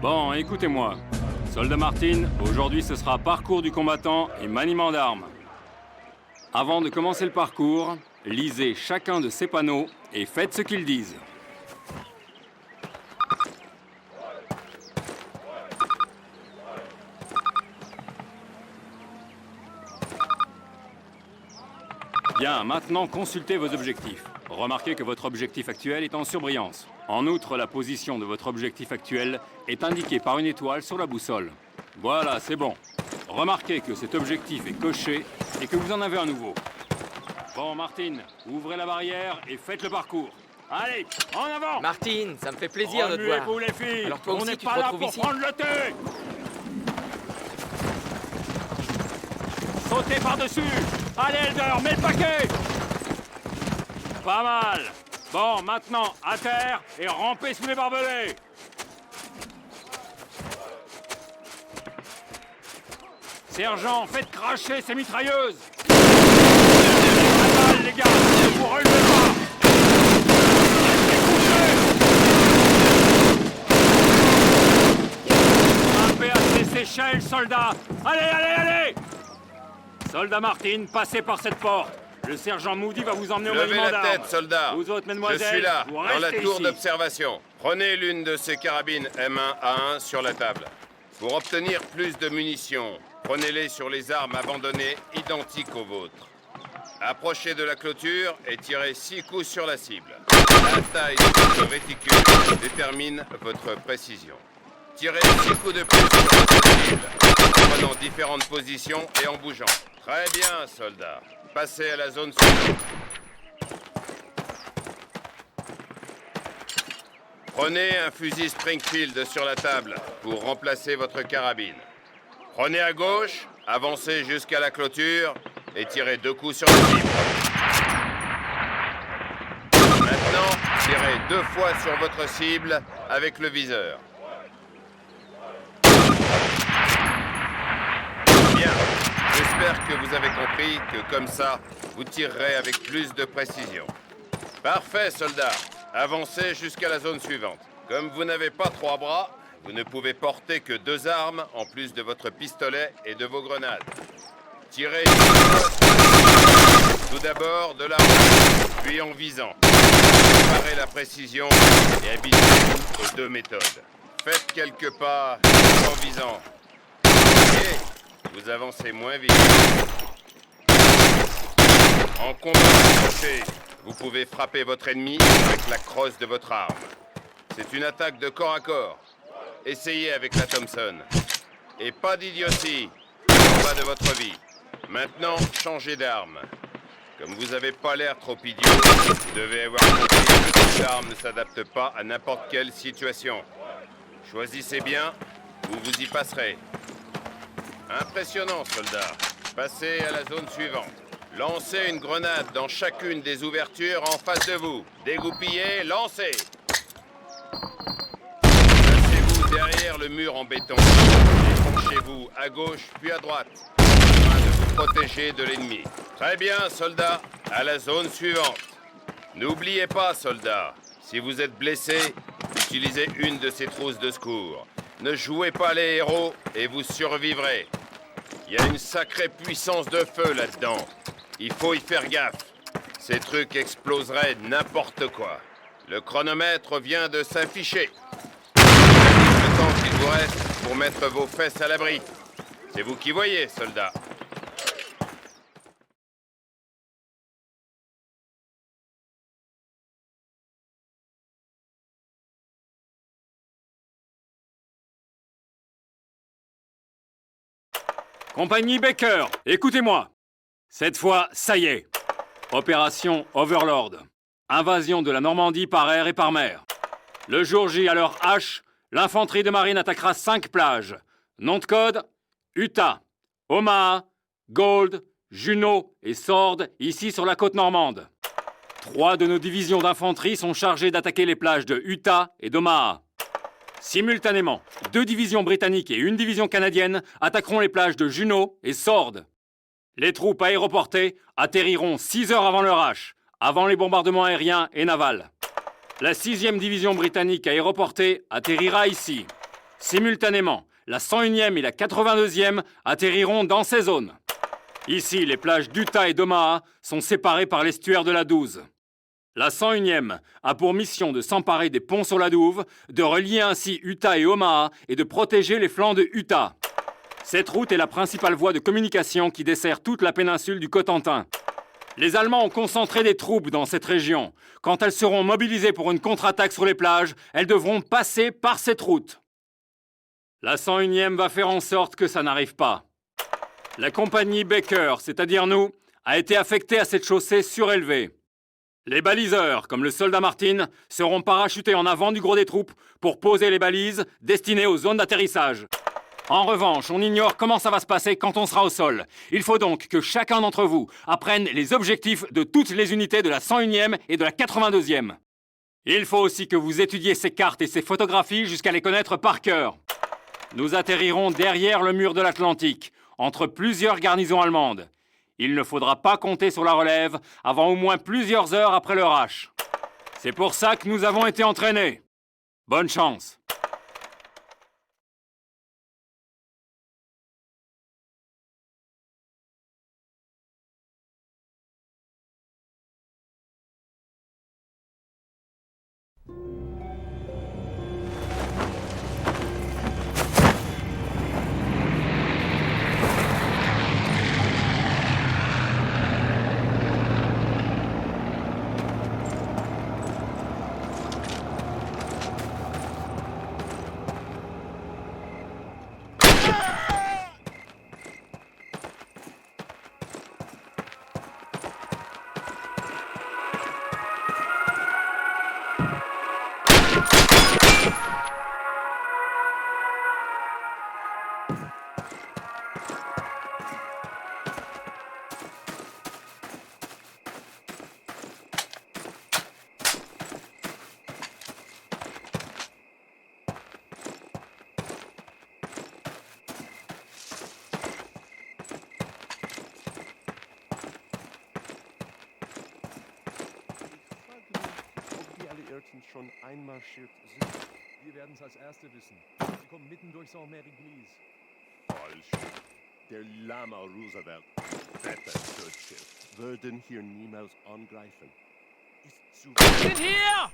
Bon, écoutez-moi. Soldat Martin, aujourd'hui ce sera parcours du combattant et maniement d'armes. Avant de commencer le parcours, lisez chacun de ces panneaux et faites ce qu'ils disent. Bien, maintenant consultez vos objectifs. Remarquez que votre objectif actuel est en surbrillance. En outre, la position de votre objectif actuel est indiquée par une étoile sur la boussole. Voilà, c'est bon. Remarquez que cet objectif est coché et que vous en avez un nouveau. Bon, Martine, ouvrez la barrière et faites le parcours. Allez, en avant! Martine, ça me fait plaisir de te voir. Remuez-vous, les filles! Alors toi on aussi, n'est tu pas te là retrouves pour ici? prendre le thé! Sautez par-dessus! Allez, Elder, mets le paquet! Pas mal! Bon, maintenant, à terre et rampez sous les barbelés! Sergent, faites cracher ces mitrailleuses! Pas mal, les gars! Ne vous relevez pas! Grimpez à ces échelles, soldats! Allez, allez, allez! Soldat Martin, passez par cette porte. Le sergent Moody va vous emmener au Levez maniement la d'armes. tête, soldat. Vous autres, Je mesdemoiselles, suis là, vous dans la restez tour ici. d'observation. Prenez l'une de ces carabines M1A1 sur la table. Pour obtenir plus de munitions, prenez-les sur les armes abandonnées identiques aux vôtres. Approchez de la clôture et tirez 6 coups sur la cible. La taille de votre réticule détermine votre précision. Tirez 6 coups de plus sur votre cible, en prenant différentes positions et en bougeant. Très bien, soldat. Passez à la zone suivante. Prenez un fusil Springfield sur la table pour remplacer votre carabine. Prenez à gauche, avancez jusqu'à la clôture et tirez 2 coups sur la cible. Maintenant, tirez 2 fois sur votre cible avec le viseur. Bien. J'espère que vous avez compris que comme ça, vous tirerez avec plus de précision. Parfait, soldat. Avancez jusqu'à la zone suivante. Comme vous n'avez pas 3 bras, vous ne pouvez porter que 2 armes en plus de votre pistolet et de vos grenades. Tirez tout d'abord de l'arme, puis en visant. Préparez la précision et habituez-vous aux 2 méthodes. Faites quelques pas en visant. Et vous avancez moins vite. En combat rapproché, vous pouvez frapper votre ennemi avec la crosse de votre arme. C'est une attaque de corps à corps. Essayez avec la Thompson. Et pas d'idiotie en bas de votre vie. Maintenant, changez d'arme. Comme vous n'avez pas l'air trop idiot, vous devez avoir compris que cette arme ne s'adapte pas à n'importe quelle situation. Choisissez bien, ou vous y passerez. Impressionnant, soldat. Passez à la zone suivante. Lancez une grenade dans chacune des ouvertures en face de vous. Dégoupillez, lancez. Placez-vous derrière le mur en béton. Et penchez-vous à gauche puis à droite, afin de vous protéger de l'ennemi. Très bien, soldat. À la zone suivante. N'oubliez pas, soldat, si vous êtes blessé, utilisez une de ces trousses de secours. Ne jouez pas les héros et vous survivrez. Il y a une sacrée puissance de feu là-dedans. Il faut y faire gaffe. Ces trucs exploseraient n'importe quoi. Le chronomètre vient de s'afficher. Le temps qu'il vous reste pour mettre vos fesses à l'abri. C'est vous qui voyez, soldat. Compagnie Baker, écoutez-moi. Cette fois, ça y est. Opération Overlord. Invasion de la Normandie par air et par mer. Le jour J à l'heure H, l'infanterie de marine attaquera 5 plages. Nom de code, Utah, Omaha, Gold, Juneau et Sword, ici sur la côte normande. 3 de nos divisions d'infanterie sont chargées d'attaquer les plages de Utah et d'Omaha. Simultanément, 2 divisions britanniques et 1 division canadienne attaqueront les plages de Juneau et Sword. Les troupes aéroportées atterriront 6 heures avant leur H, avant les bombardements aériens et navals. La 6e division britannique aéroportée atterrira ici. Simultanément, la 101e et la 82e atterriront dans ces zones. Ici, les plages d'Utah et d'Omaha sont séparées par l'estuaire de la Douze. La 101e a pour mission de s'emparer des ponts sur la Douve, de relier ainsi Utah et Omaha et de protéger les flancs de Utah. Cette route est la principale voie de communication qui dessert toute la péninsule du Cotentin. Les Allemands ont concentré des troupes dans cette région. Quand elles seront mobilisées pour une contre-attaque sur les plages, elles devront passer par cette route. La 101e va faire en sorte que ça n'arrive pas. La compagnie Baker, c'est-à-dire nous, a été affectée à cette chaussée surélevée. Les baliseurs, comme le soldat Martin, seront parachutés en avant du gros des troupes pour poser les balises destinées aux zones d'atterrissage. En revanche, on ignore comment ça va se passer quand on sera au sol. Il faut donc que chacun d'entre vous apprenne les objectifs de toutes les unités de la 101e et de la 82e. Il faut aussi que vous étudiez ces cartes et ces photographies jusqu'à les connaître par cœur. Nous atterrirons derrière le mur de l'Atlantique, entre plusieurs garnisons allemandes. Il ne faudra pas compter sur la relève avant au moins plusieurs heures après le H. C'est pour ça que nous avons été entraînés. Bonne chance. Schon einmarschiert sind. Wir werden es als Erste wissen. Sie kommen mitten durch Saint-Mary-Glise. Falsch. Der Lama Roosevelt, Wetterschutzschiff, würden hier niemals angreifen. Ist zu... Sind hier!